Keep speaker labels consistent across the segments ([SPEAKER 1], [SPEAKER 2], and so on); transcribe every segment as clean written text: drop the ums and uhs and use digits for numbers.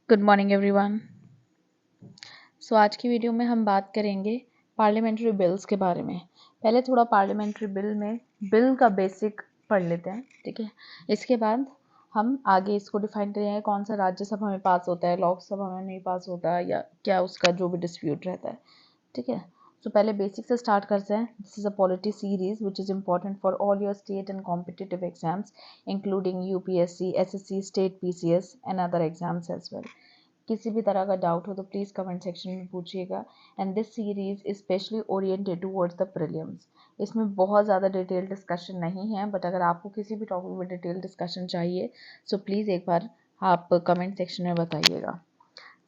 [SPEAKER 1] Good morning everyone. सो आज की video में हम बात करेंगे पार्लियामेंट्री बिल्स के बारे में। पहले थोड़ा पार्लियामेंट्री बिल का बेसिक पढ़ लेते हैं, ठीक है। इसके बाद हम आगे इसको डिफाइन करेंगे कौन सा राज्यसभा में पास होता है, लोकसभा में नहीं पास होता या क्या उसका जो भी डिस्प्यूट रहता है, ठीक है। तो पहले बेसिक से स्टार्ट करते हैं। This is a polity series which is important for all your state and competitive exams including UPSC, SSC, state PCS and other exams as well. किसी भी तरह का डाउट हो तो प्लीज़ कमेंट सेक्शन में पूछिएगा। And this series is specially oriented towards the prelims. इसमें बहुत ज़्यादा डिटेल डिस्कशन नहीं है, बट अगर आपको किसी भी टॉपिक में डिटेल डिस्कशन चाहिए सो प्लीज़ एक बार आप कमेंट सेक्शन में बताइएगा।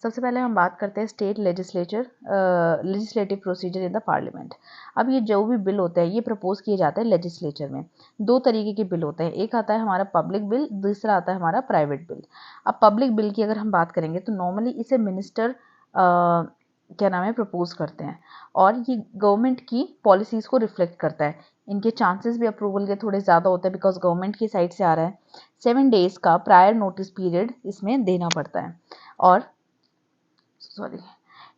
[SPEAKER 1] सबसे पहले हम बात करते हैं state legislative procedure in the parliament. अब ये जो भी बिल होता है ये प्रपोज किए जाते हैं लेजिस्लेचर में। दो तरीके के बिल होते हैं, एक आता है हमारा पब्लिक बिल, दूसरा आता है हमारा प्राइवेट बिल। अब पब्लिक बिल की अगर हम बात करेंगे तो नॉर्मली इसे मिनिस्टर क्या नाम है प्रपोज करते हैं, और ये गवर्नमेंट की पॉलिसीज को रिफ्लेक्ट करता है। इनके चांसेस भी अप्रूवल के थोड़े ज़्यादा होते हैं बिकॉज गवर्नमेंट की साइड से आ रहा है। 7 डेज का प्रायर नोटिस पीरियड इसमें देना पड़ता है, और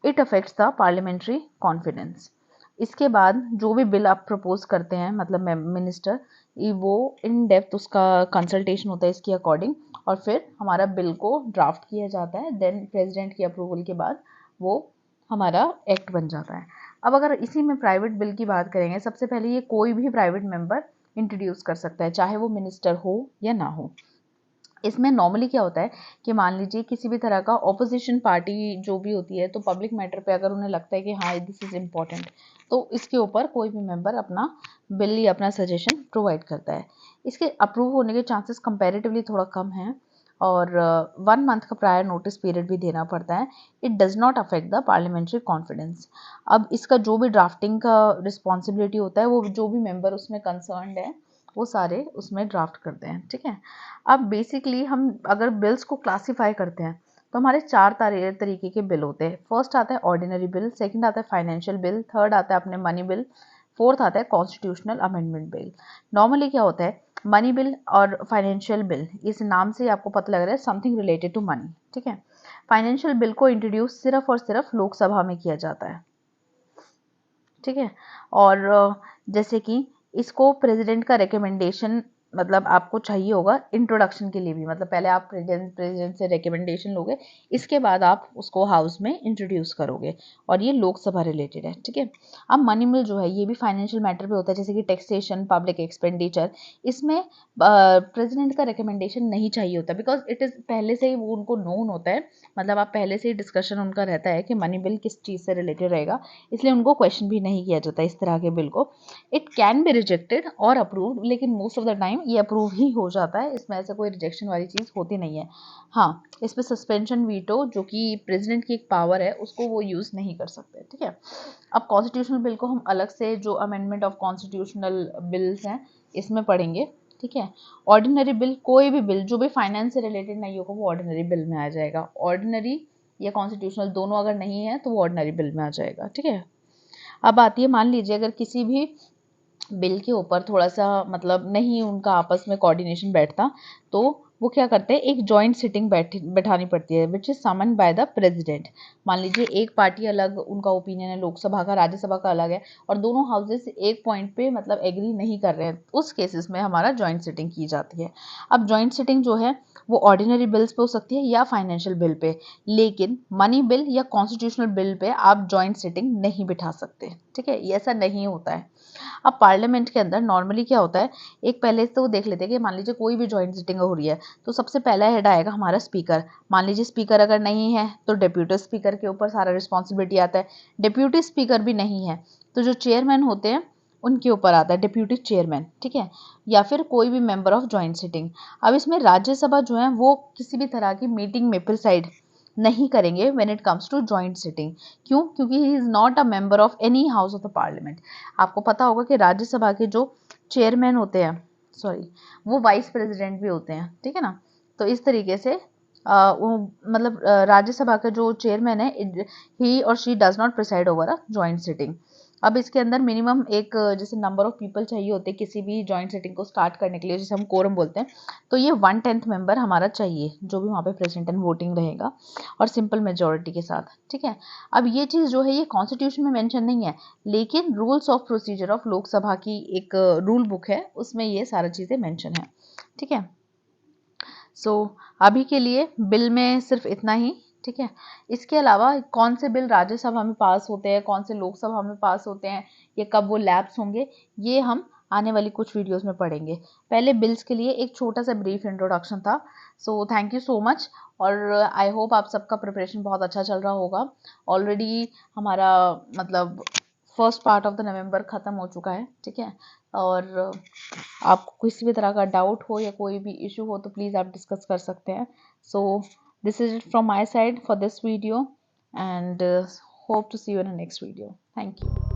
[SPEAKER 1] it affects the parliamentary confidence. इसके बाद जो भी बिल आप प्रपोज करते हैं मतलब मिनिस्टर, वो इन डेप्थ उसका कंसल्टेशन होता है इसके अकॉर्डिंग, और फिर हमारा बिल को ड्राफ्ट किया जाता है। देन प्रेसिडेंट की अप्रूवल के बाद वो हमारा एक्ट बन जाता है। अब अगर इसी में प्राइवेट बिल की बात करेंगे, सबसे पहले ये कोई भी प्राइवेट मेंबर इंट्रोड्यूस कर सकता है, चाहे वो मिनिस्टर हो या ना हो। इसमें नॉर्मली क्या होता है कि मान लीजिए किसी भी तरह का ऑपोजिशन पार्टी जो भी होती है, तो पब्लिक मैटर पे अगर उन्हें लगता है कि हाँ दिस इज़ इम्पॉर्टेंट, तो इसके ऊपर कोई भी मेंबर अपना बिल या अपना सजेशन प्रोवाइड करता है। इसके अप्रूव होने के चांसेस कंपैरेटिवली थोड़ा कम हैं, और 1 मंथ का प्रायर नोटिस पीरियड भी देना पड़ता है। It does not affect the parliamentary confidence. अब इसका जो भी ड्राफ्टिंग का रिस्पॉन्सिबिलिटी होता है वो जो भी मेंबर उसमें कंसर्न्ड है वो सारे उसमें ड्राफ्ट करते हैं, ठीक है। अब बेसिकली हम अगर बिल्स को क्लासीफाई करते हैं तो हमारे 4 तरीके के बिल होते हैं। फर्स्ट आता है ऑर्डिनरी बिल, सेकंड आता है फाइनेंशियल बिल, थर्ड आता है अपने मनी बिल, फोर्थ आता है कॉन्स्टिट्यूशनल अमेंडमेंट बिल। नॉर्मली क्या होता है मनी बिल और फाइनेंशियल बिल, इस नाम से आपको पता लग रहा है समथिंग रिलेटेड टू मनी, ठीक है। फाइनेंशियल बिल को इंट्रोड्यूस सिर्फ और सिर्फ लोकसभा में किया जाता है, ठीक है। और जैसे कि इसको प्रेसिडेंट का रिकमेंडेशन मतलब आपको चाहिए होगा इंट्रोडक्शन के लिए भी, मतलब पहले आप प्रेसिडेंट से रिकमेंडेशन लोगे, इसके बाद आप उसको हाउस में इंट्रोड्यूस करोगे, और ये लोकसभा रिलेटेड है, ठीक है। अब मनी बिल जो है ये भी फाइनेंशियल मैटर पे होता है, जैसे कि टैक्सेशन, पब्लिक एक्सपेंडिचर। इसमें प्रेसिडेंट का रिकमेंडेशन नहीं चाहिए होता बिकॉज इट इज़ पहले से ही वो उनको नोन होता है, मतलब आप पहले से ही डिस्कशन उनका रहता है कि मनी बिल किस चीज़ से रिलेटेड रहेगा, इसलिए उनको क्वेश्चन भी नहीं किया जाता इस तरह के बिल को। इट कैन बी रिजेक्टेड और अप्रूव्ड, लेकिन मोस्ट ऑफ द टाइम ये अप्रूव ही हो जाता है, इसमें ऐसा कोई रिजेक्शन वाली चीज़ होती नहीं है। हाँ, इस पर सस्पेंशन वीटो जो कि प्रेसिडेंट की एक पावर है उसको वो यूज़ नहीं कर सकते, ठीक है। अब कॉन्स्टिट्यूशनल बिल को हम अलग से जो अमेंडमेंट ऑफ कॉन्स्टिट्यूशनल बिल्स हैं इसमें पढ़ेंगे, ठीक है। ऑर्डिनरी बिल, कोई भी बिल जो भी फाइनेंस से रिलेटेड नहीं होगा वो ऑर्डिनरी बिल में आ जाएगा। ऑर्डिनरी या कॉन्स्टिट्यूशनल दोनों अगर नहीं है तो वो ऑर्डिनरी बिल में आ जाएगा, ठीक है। अब आती है, मान लीजिए अगर किसी भी बिल के ऊपर थोड़ा सा मतलब नहीं उनका आपस में कोऑर्डिनेशन बैठता, तो वो क्या करते हैं एक जॉइंट सिटिंग बैठानी पड़ती है which is someone by the president. मान लीजिए एक पार्टी अलग उनका ओपिनियन है, लोकसभा का राज्यसभा का अलग है, और दोनों हाउसेस एक पॉइंट पे मतलब एग्री नहीं कर रहे हैं, उस केसेस में हमारा जॉइंट सिटिंग की जाती है। अब जॉइंट सिटिंग जो है वो ऑर्डिनरी बिल्स पे हो सकती है या फाइनेंशियल बिल पे, लेकिन मनी बिल या कॉन्स्टिट्यूशनल बिल पे आप जॉइंट सिटिंग नहीं बिठा सकते, ठीक है, ये ऐसा नहीं होता है। अब पार्लियामेंट के अंदर नॉर्मली क्या होता है, एक पहले तो देख लेते हैं कि मान लीजिए कोई भी जॉइंट सिटिंग हो रही है तो सबसे पहला हेड आएगा हमारा स्पीकर। मान लीजिए स्पीकर अगर नहीं है तो डिप्यूटी स्पीकर के ऊपर सारा रिस्पॉन्सिबिलिटी आता है। डिप्यूटी स्पीकर भी नहीं है तो जो चेयरमैन होते हैं उनके ऊपर आता है डिप्यूटी चेयरमैन, ठीक है, या फिर कोई भी मेंबर ऑफ जॉइंट सिटिंग। अब इसमें राज्यसभा जो है वो किसी भी तरह की मीटिंग में प्रिसाइड नहीं करेंगे when it comes to joint sitting. क्यों? क्योंकि he is not a member of any house of the parliament. आपको पता होगा कि राज्यसभा के जो चेयरमैन होते हैं, सॉरी, वो वाइस प्रेसिडेंट भी होते हैं, ठीक है ना। तो इस तरीके से वो मतलब राज्यसभा का जो चेयरमैन है ही और she does not preside over a joint sitting. अब इसके अंदर मिनिमम एक जैसे नंबर ऑफ पीपल चाहिए होते हैं किसी भी जॉइंट सिटिंग को स्टार्ट करने के लिए, जैसे हम कोरम बोलते हैं, तो ये 1/10 मेंबर हमारा चाहिए जो भी वहाँ पे प्रेजेंट एंड वोटिंग रहेगा, और सिंपल मेजोरिटी के साथ, ठीक है। अब ये चीज़ जो है ये कॉन्स्टिट्यूशन में मेंशन नहीं है, लेकिन rules of procedure of Lok Sabha की एक रूल बुक है, उसमें ये सारी चीज़ें मेंशन है, ठीक है। सो अभी के लिए बिल में सिर्फ इतना ही, ठीक है। इसके अलावा कौन से बिल राज्यसभा में पास होते हैं, कौन से लोकसभा में पास होते हैं, ये कब वो लैप्स होंगे, ये हम आने वाली कुछ वीडियोस में पढ़ेंगे। पहले बिल्स के लिए एक छोटा सा ब्रीफ इंट्रोडक्शन था। So thank you so much, और आई होप आप सबका प्रिपरेशन बहुत अच्छा चल रहा होगा। ऑलरेडी हमारा मतलब फर्स्ट पार्ट ऑफ द नवंबर ख़त्म हो चुका है, ठीक है। और आपको किसी भी तरह का डाउट हो या कोई भी इशू हो तो प्लीज़ आप डिस्कस कर सकते हैं। So this is it from my side for this video, and hope to see you in the next video. Thank you.